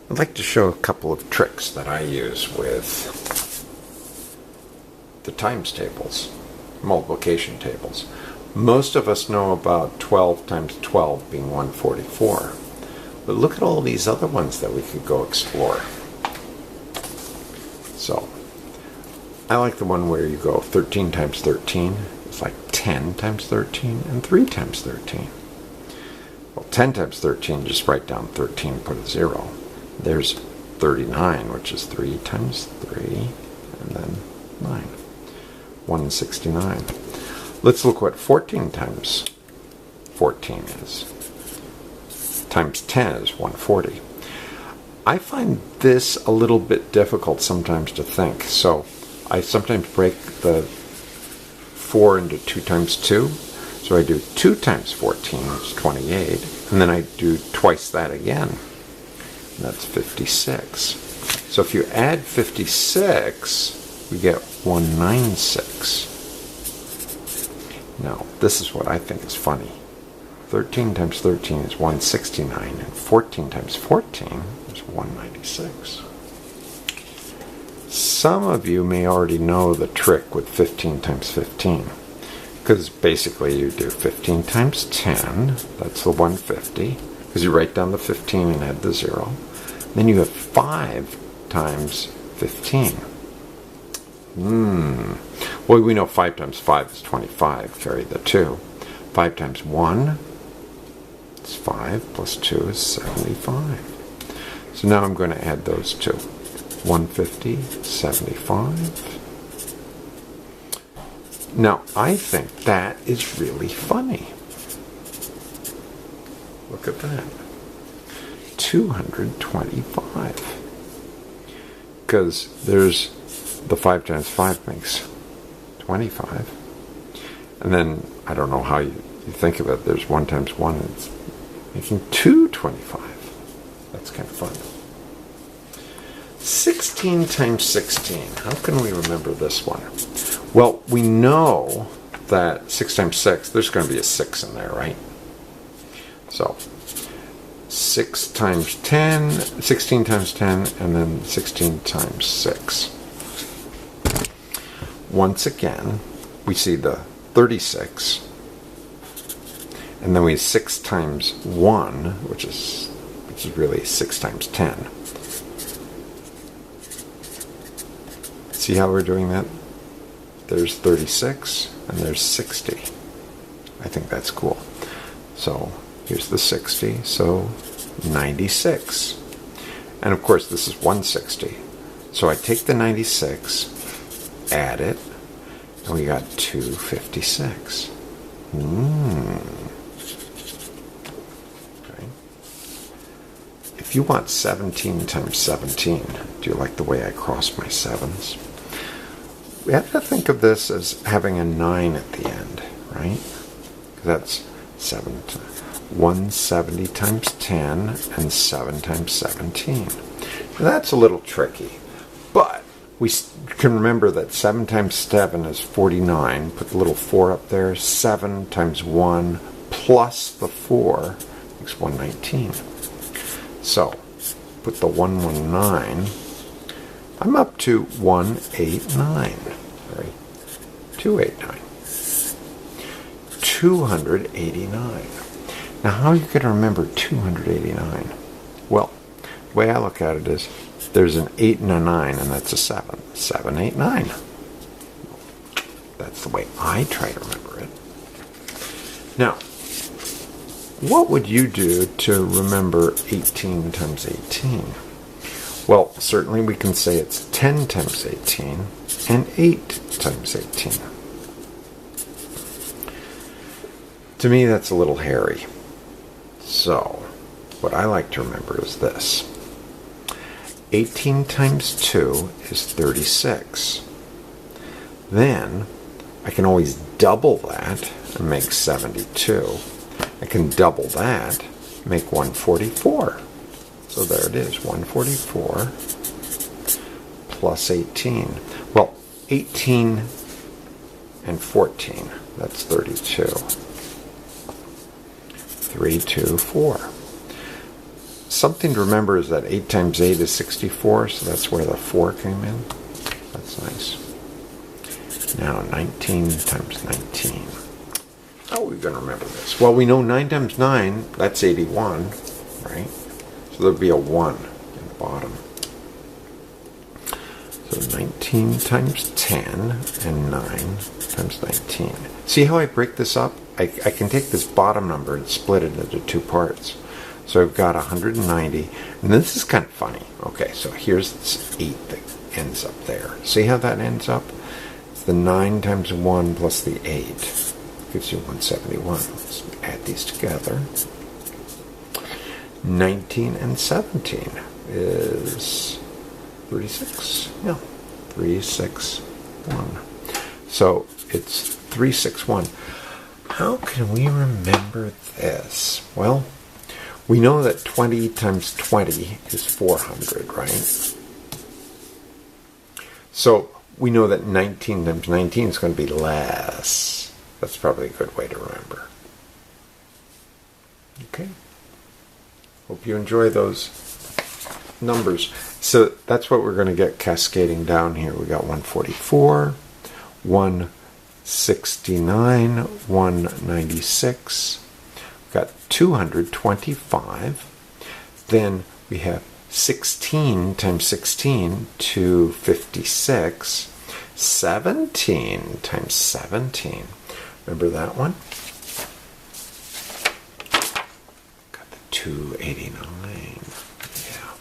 I'd like to show a couple of tricks that I use with the times tables, multiplication tables. Most of us know about 12 times 12 being 144. But look at all these other ones that we could go explore. So, I like the one where you go 13 times 13. It's like 10 times 13 and 3 times 13. Well, 10 times 13, just write down 13 and put a 0. There's 39, which is 3 times 3, and then 9. 169. Let's look what 14 times 14 is. Times 10 is 140. I find this a little bit difficult sometimes to think, so I sometimes break the 4 into 2 times 2. So I do 2 times 14, which is 28, and then I do twice that again. And that's 56. So if you add 56, we get 196. Now, this is what I think is funny. 13 times 13 is 169, and 14 times 14 is 196. Some of you may already know the trick with 15 times 15. Because basically you do 15 times 10, that's the 150, because you write down the 15 and add the 0. Then you have 5 times 15. Well, we know 5 times 5 is 25, carry the 2. 5 times 1 is 5, plus 2 is 75. So now I'm going to add those two. 150, 75. Now, I think that is really funny. Look at that. 225. Because there's the 5 times 5 makes 25. And then, I don't know how you think of it, there's 1 times 1, it's making 225. That's kind of fun. 16 times 16. How can we remember this one? Well, we know that 6 times 6, there's going to be a 6 in there, right? So, 6 times 10, 16 times 10, and then 16 times 6. Once again, we see the 36, and then we have 6 times 1, which is really 6 times 10. See how we're doing that? There's 36, and there's 60. I think that's cool. So, here's the 60, so 96. And of course, this is 160. So I take the 96, add it, and we got 256. Okay. If you want 17 times 17, do you like the way I cross my 7s? We have to think of this as having a 9 at the end, right? That's 170 times 10 and 7 times 17. Now that's a little tricky, but we can remember that 7 times 7 is 49. Put the little 4 up there. 7 times 1 plus the 4 makes 119. So, put the 119. I'm up to 189. Sorry, 289. 289. Now, how are you going to remember 289? Well, the way I look at it is there's an 8 and a 9, and that's a 7. 7, 8, 9. That's the way I try to remember it. Now, what would you do to remember 18 times 18? Well, certainly we can say it's 10 times 18 and 8 times 18. To me, that's a little hairy. So, what I like to remember is this. 18 times 2 is 36. Then, I can always double that and make 72. I can double that, make 144. So there it is, 144 plus 18. Well, 18 and 14, that's 32. 3, 2, 4. something to remember is that 8 times 8 is 64, so that's where the 4 came in. That's nice. Now 19 times 19. How are we going to remember this? Well, we know 9 times 9, that's 81, right? So there'll be a 1 in the bottom. So 19 times 10 and 9 times 19. See how I break this up? I can take this bottom number and split it into 2 parts. So I've got 190, and this is kind of funny. Okay, so here's this 8 that ends up there. See how that ends up? It's the 9 times 1 plus the 8. Gives you 171. Let's add these together. 19 and 17 is 36. Yeah, 361. So it's 361. How can we remember this? Well, we know that 20 times 20 is 400, right? So we know that 19 times 19 is going to be less. That's probably a good way to remember. Okay. Hope you enjoy those numbers. So that's what we're going to get cascading down here. We got 144, 169, 196. We've got 225. Then we have 16 times 16, 256. 17 times 17. Remember that one? Got the 289. Yeah.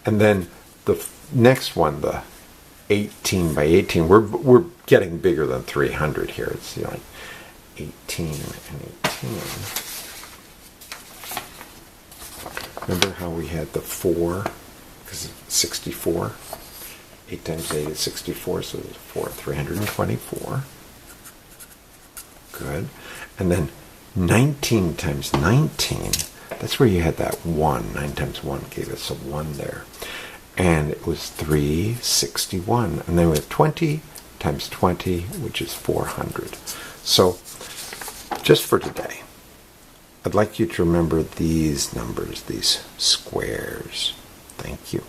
And then the next one, the 18 by 18. We're getting bigger than 300 here. It's like 18 and 18. Remember how we had the 4? Because it's 64. 8 times 8 is 64, so there's 4. 324. Good. And then 19 times 19, that's where you had that 1. 9 times 1 gave us a 1 there. And it was 361. And then we have 20 times 20, which is 400. So, just for today, I'd like you to remember these numbers, these squares. Thank you.